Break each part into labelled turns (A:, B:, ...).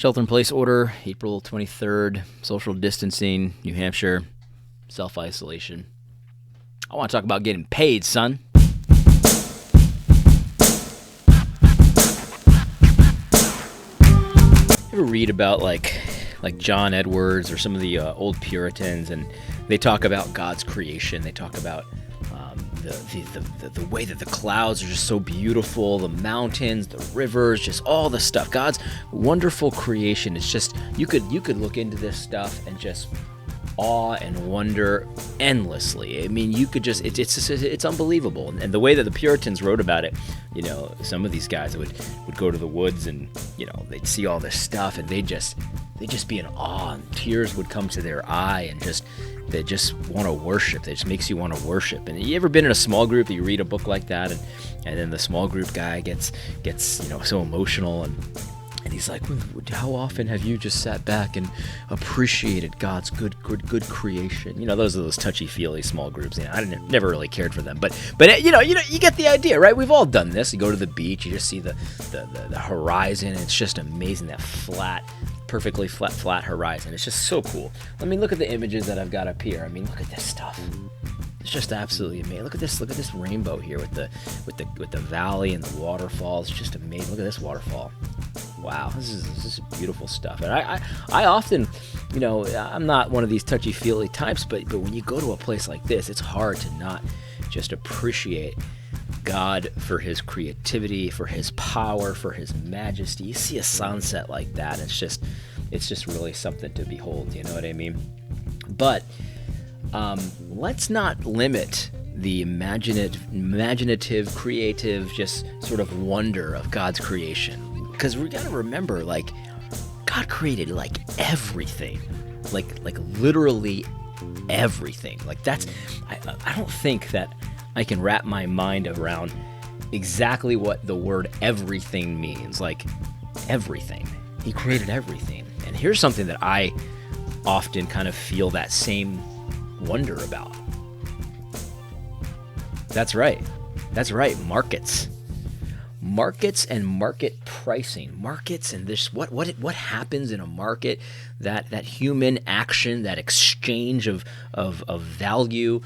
A: Shelter-in-place order, April 23rd, social distancing, New Hampshire, self-isolation. I want to talk about getting paid, son. Ever read about like John Edwards or some of the old Puritans, and they talk about God's creation. They talk about the way that the clouds are just so beautiful, the mountains, the rivers, just all the stuff. God's wonderful creation. It's just you could look into this stuff and just awe and wonder endlessly. I mean, you could just it's unbelievable. And the way that the Puritans wrote about it, you know, some of these guys would go to the woods and, you know, they'd see all this stuff and they'd just be in awe, and tears would come to their eye, and they just want to worship. It just makes you want to worship. And you ever been in a small group that you read a book like that, and then the small group guy gets you know, so emotional, and he's like, how often have you just sat back and appreciated God's good creation? You know, those are those touchy-feely small groups. You know, I never really cared for them, but you know, you get the idea, right? We've all done this. You go to the beach, you just see the horizon. It's just amazing, that perfectly flat horizon. It's just so cool. I mean, look at the images that I've got up here. I mean, look at this stuff. It's just absolutely amazing. Look at this rainbow here with the valley and the waterfall. It's just amazing. Look at this waterfall. Wow, this is beautiful stuff. And I often, you know, I'm not one of these touchy-feely types, but when you go to a place like this, it's hard to not just appreciate God for his creativity, for his power, for his majesty. You see a sunset like that, it's just really something to behold, you know what I mean? But let's not limit the imaginative, creative, just sort of wonder of God's creation. Because we got to remember, like, God created, like, everything. Like literally everything. Like, that's... I don't think that I can wrap my mind around exactly what the word everything means. Like, everything. He created everything. And here's something that I often kind of feel that same wonder about. That's right. Markets and market pricing. Markets and this what happens in a market, that human action, that exchange of value.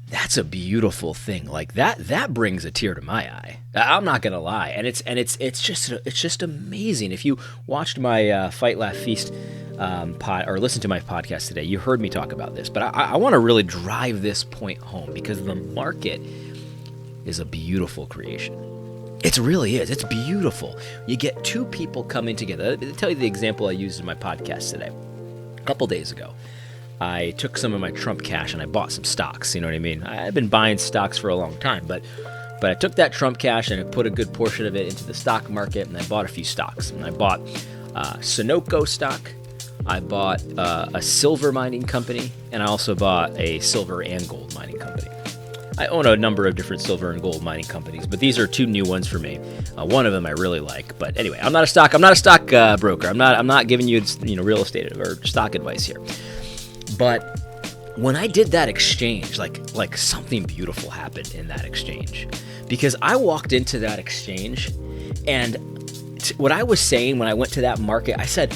A: That's a beautiful thing. Like that brings a tear to my eye. I'm not gonna lie, and it's just amazing. If you watched my Fight Laugh Feast or listened to my podcast today, you heard me talk about this. But I want to really drive this point home, because the market is a beautiful creation. It really is. It's beautiful. You get two people coming together. I'll tell you the example I used in my podcast today. A couple days ago, I took some of my Trump cash and I bought some stocks. You know what I mean? I've been buying stocks for a long time, but I took that Trump cash and I put a good portion of it into the stock market, and I bought a few stocks. And I bought Sunoco stock. I bought a silver mining company, and I also bought a silver and gold mining company. I own a number of different silver and gold mining companies, but these are two new ones for me. One of them I really like, but anyway, I'm not a stock broker. I'm not giving you real estate or stock advice here. But when I did that exchange, like something beautiful happened in that exchange, because I walked into that exchange, and what I was saying when I went to that market, I said,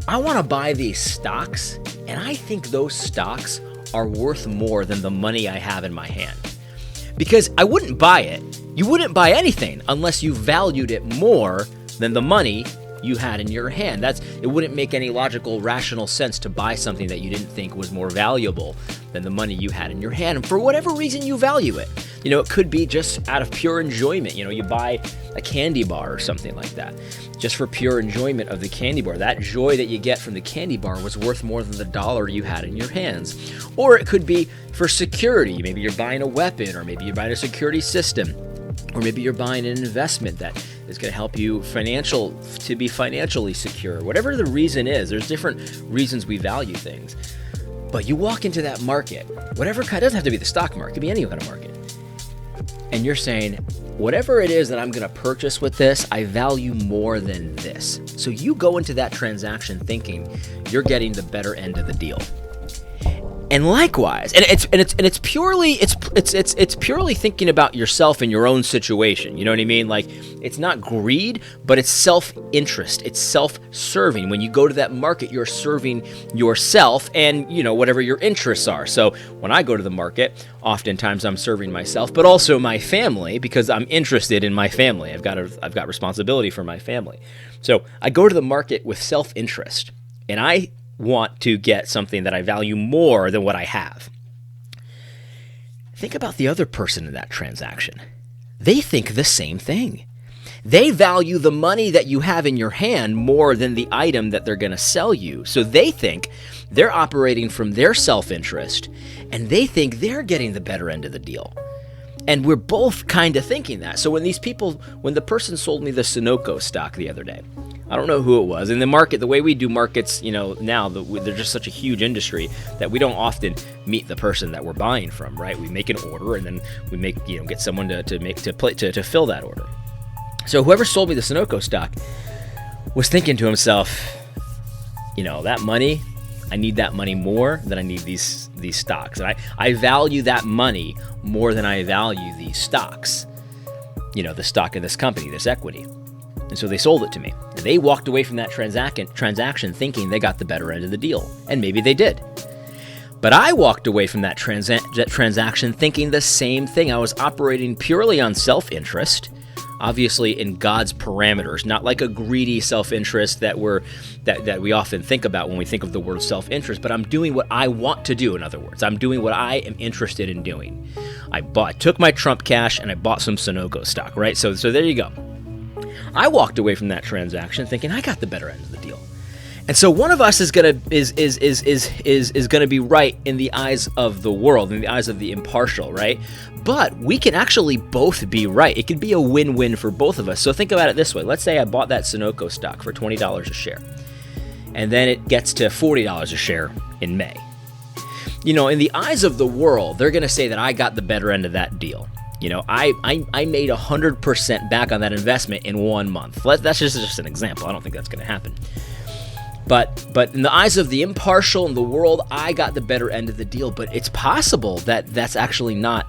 A: I want to buy these stocks, and I think those stocks are worth more than the money I have in my hand. Because I wouldn't buy it. You wouldn't buy anything unless you valued it more than the money you had in your hand. It wouldn't make any logical, rational sense to buy something that you didn't think was more valuable than the money you had in your hand. And for whatever reason you value it. You know, it could be just out of pure enjoyment. You know, you buy a candy bar or something like that, just for pure enjoyment of the candy bar. That joy that you get from the candy bar was worth more than the dollar you had in your hands. Or it could be for security. Maybe you're buying a weapon, or maybe you're buying a security system, or maybe you're buying an investment that is going to help you to be financially secure. Whatever the reason is, there's different reasons we value things. But you walk into that market, whatever kind, it doesn't have to be the stock market, it could be any kind of market. And you're saying, whatever it is that I'm going to purchase with this, I value more than this. So you go into that transaction thinking you're getting the better end of the deal. And likewise, and it's purely thinking about yourself and your own situation. You know what I mean? Like, it's not greed, but it's self-interest. It's self-serving. When you go to that market, you're serving yourself and, whatever your interests are. So when I go to the market, oftentimes I'm serving myself, but also my family, because I'm interested in my family. I've got responsibility for my family. So I go to the market with self-interest, and I want to get something that I value more than what I have. Think about the other person in that transaction. They think the same thing. They value the money that you have in your hand more than the item that they're going to sell you. So they think they're operating from their self-interest, and they think they're getting the better end of the deal. And we're both kind of thinking that. So when the person sold me the Sunoco stock the other day, I don't know who it was. In the market, the way we do markets, now they're just such a huge industry that we don't often meet the person that we're buying from, right? We make an order and then we get someone to fill that order. So whoever sold me the Sunoco stock was thinking to himself, that money, I need that money more than I need these stocks. And I value that money more than I value these stocks, the stock in this company, this equity. And so they sold it to me. And they walked away from that transaction thinking they got the better end of the deal. And maybe they did. But I walked away from that transaction thinking the same thing. I was operating purely on self-interest, obviously in God's parameters, not like a greedy self-interest that we often think about when we think of the word self-interest, but I'm doing what I want to do. In other words, I'm doing what I am interested in doing. I took my Trump cash and I bought some Sunoco stock, right? So there you go. I walked away from that transaction thinking I got the better end of the deal. And so one of us is gonna be right in the eyes of the world, in the eyes of the impartial, right? But we can actually both be right. It could be a win-win for both of us. So think about it this way. Let's say I bought that Sunoco stock for $20 a share, and then it gets to $40 a share in May. In the eyes of the world, they're gonna say that I got the better end of that deal. I made 100% back on that investment in 1 month. That's just an example. I don't think that's going to happen. But in the eyes of the impartial and the world, I got the better end of the deal. But it's possible that that's actually not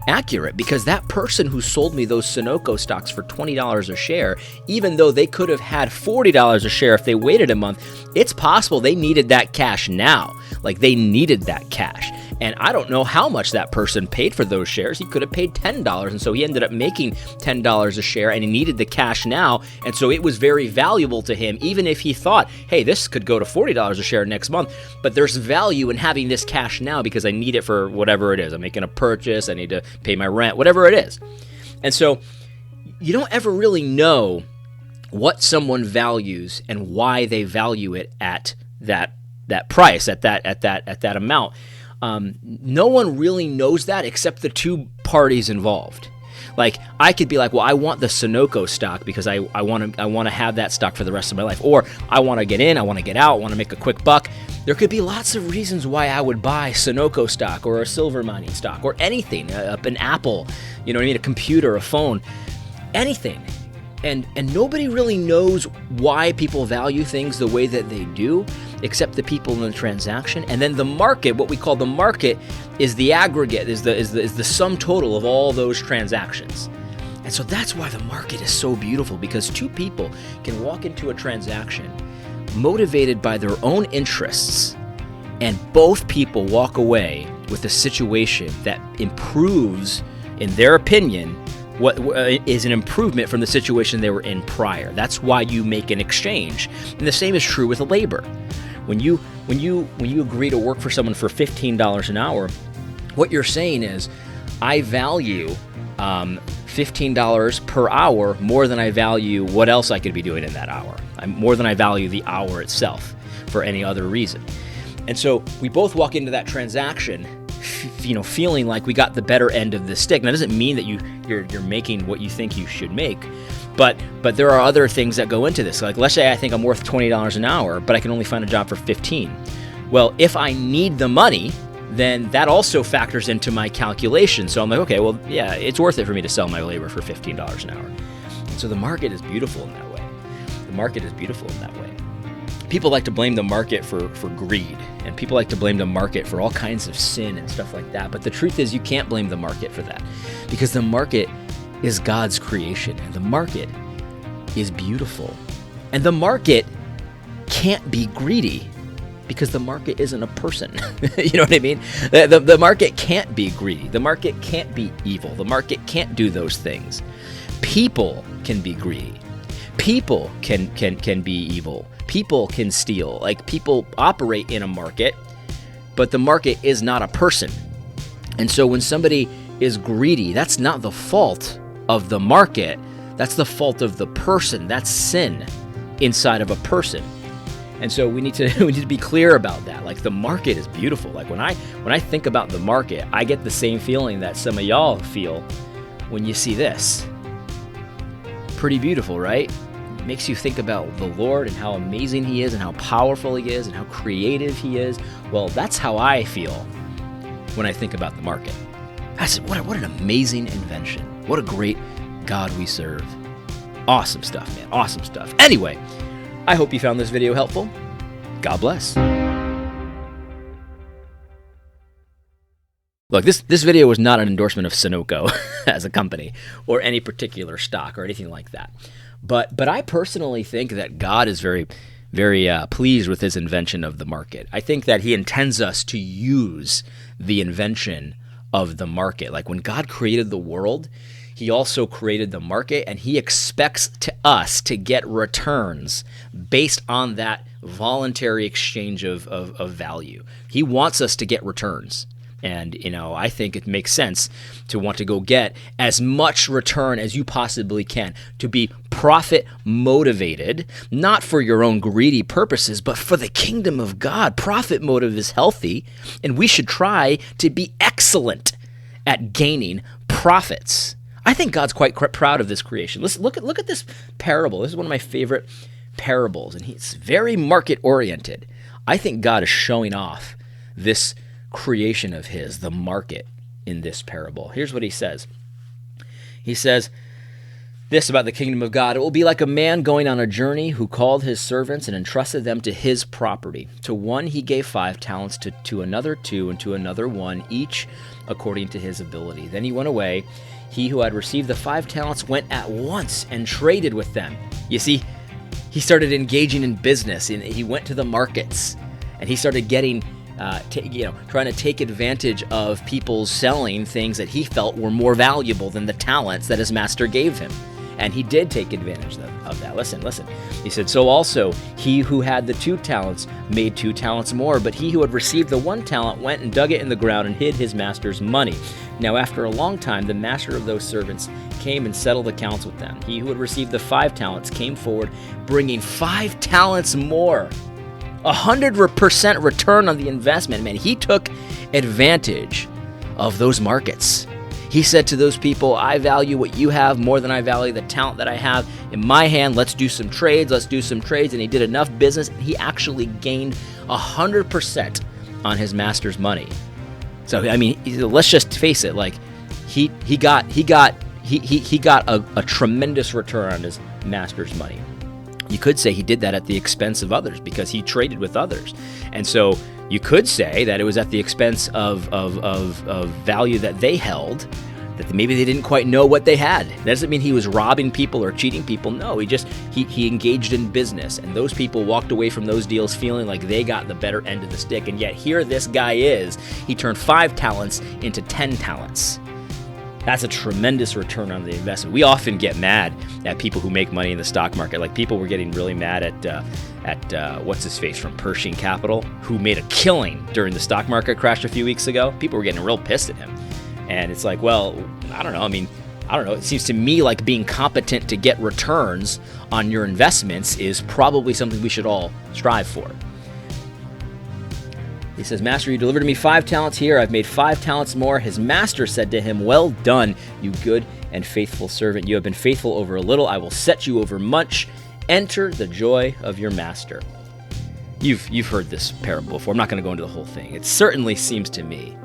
A: accurate, because that person who sold me those Sunoco stocks for $20 a share, even though they could have had $40 a share if they waited a month, it's possible they needed that cash now. Like, they needed that cash. And I don't know how much that person paid for those shares. He could have paid $10, and so he ended up making $10 a share, and he needed the cash now, and so it was very valuable to him, even if he thought, hey, this could go to $40 a share next month, but there's value in having this cash now because I need it for whatever it is. I'm making a purchase, I need to pay my rent, whatever it is. And so you don't ever really know what someone values and why they value it at that price, at that amount. No one really knows that except the two parties involved. Like, I could be like, well, I want the Sunoco stock because I want to have that stock for the rest of my life, or I want to get in, I want to get out, I want to make a quick buck. There could be lots of reasons why I would buy Sunoco stock or a silver mining stock or anything, an Apple, a computer, a phone, anything. And nobody really knows why people value things the way that they do, except the people in the transaction. And then the market, what we call the market, is the aggregate, is the sum total of all those transactions. And so that's why the market is so beautiful, because two people can walk into a transaction motivated by their own interests, and both people walk away with a situation that improves, in their opinion, what is an improvement from the situation they were in prior. That's why you make an exchange. And the same is true with labor. When you agree to work for someone for $15 an hour, what you're saying is, I value $15 per hour more than I value what else I could be doing in that hour. More than I value the hour itself for any other reason. And so we both walk into that transaction feeling like we got the better end of the stick. Now, that doesn't mean that you're making what you think you should make, but there are other things that go into this. Like, let's say I think I'm worth $20 an hour, but I can only find a job for $15. Well, if I need the money, then that also factors into my calculation. So I'm like, okay, well, yeah, it's worth it for me to sell my labor for $15 an hour. And so the market is beautiful in that way. The market is beautiful in that way. People like to blame the market for greed, and people like to blame the market for all kinds of sin and stuff like that. But the truth is, you can't blame the market for that, because the market is God's creation, and the market is beautiful. And the market can't be greedy, because the market isn't a person. You know what I mean? The market can't be greedy. The market can't be evil. The market can't do those things. People can be greedy. People can be evil. People can steal. Like, people operate in a market, but the market is not a person. And so when somebody is greedy, that's not the fault of the market. That's the fault of the person. That's sin inside of a person. And so we need to be clear about that. Like, the market is beautiful. Like, when I think about the market, I get the same feeling that some of y'all feel when you see this. Pretty beautiful, right? It makes you think about the Lord and how amazing He is and how powerful He is and how creative He is. Well, that's how I feel when I think about the market. I said, what an amazing invention. What a great God we serve. Awesome stuff, man. Awesome stuff. Anyway, I hope you found this video helpful. God bless. Look, this video was not an endorsement of Sunoco as a company or any particular stock or anything like that. But I personally think that God is very, very pleased with His invention of the market. I think that He intends us to use the invention of the market. Like, when God created the world, He also created the market, and He expects us to get returns based on that voluntary exchange of value. He wants us to get returns. And, I think it makes sense to want to go get as much return as you possibly can, to be profit motivated, not for your own greedy purposes, but for the kingdom of God. Profit motive is healthy, and we should try to be excellent at gaining profits. I think God's quite proud of this creation. Listen, look at this parable. This is one of my favorite parables, and it's very market-oriented. I think God is showing off this creation of His, the market, in this parable. Here's what He says. He says this about the kingdom of God: "It will be like a man going on a journey who called his servants and entrusted them to his property. To one he gave 5 talents, to another 2, and to another 1, each according to his ability. Then he went away. He who had received the 5 talents went at once and traded with them." You see, he started engaging in business, and he went to the markets, and he started getting trying to take advantage of people selling things that he felt were more valuable than the talents that his master gave him. And he did take advantage of that. Listen. He said, "So also he who had the 2 talents made 2 talents more, but he who had received the 1 talent went and dug it in the ground and hid his master's money. Now after a long time the master of those servants came and settled accounts with them. He who had received the 5 talents came forward, bringing 5 talents more." 100% return on the investment. Man, he took advantage of those markets. He said to those people, "I value what you have more than I value the talent that I have in my hand. Let's do some trades. And he did enough business, and he actually gained 100% on his master's money. So, I mean, let's just face it. Like, he got a tremendous return on his master's money. You could say he did that at the expense of others, because he traded with others. And so you could say that it was at the expense of value that they held, that maybe they didn't quite know what they had. That doesn't mean he was robbing people or cheating people. No, he engaged in business, and those people walked away from those deals feeling like they got the better end of the stick. And yet here this guy is. He turned 5 talents into 10 talents. That's a tremendous return on the investment. We often get mad at people who make money in the stock market. Like, people were getting really mad at what's his face from Pershing Capital, who made a killing during the stock market crash a few weeks ago. People were getting real pissed at him. And it's like, well, I don't know. I mean, I don't know. It seems to me like being competent to get returns on your investments is probably something we should all strive for. He says, "Master, you delivered to me 5 talents. Here, I've made 5 talents more." His master said to him, "Well done, you good and faithful servant. You have been faithful over a little. I will set you over much. Enter the joy of your master." You've heard this parable before. I'm not going to go into the whole thing. It certainly seems to me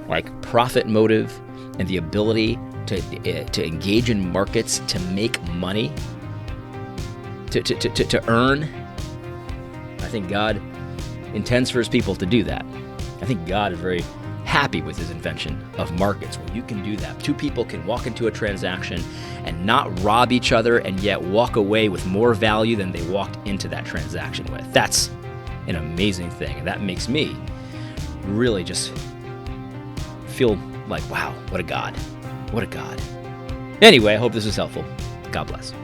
A: like profit motive and the ability to engage in markets to make money, to earn. I think God intends for his people to do that. I think God is very happy with his invention of markets, where you can do that. Two people can walk into a transaction and not rob each other and yet walk away with more value than they walked into that transaction with. That's an amazing thing. And that makes me really just feel like, wow, what a God. What a God. Anyway, I hope this was helpful. God bless.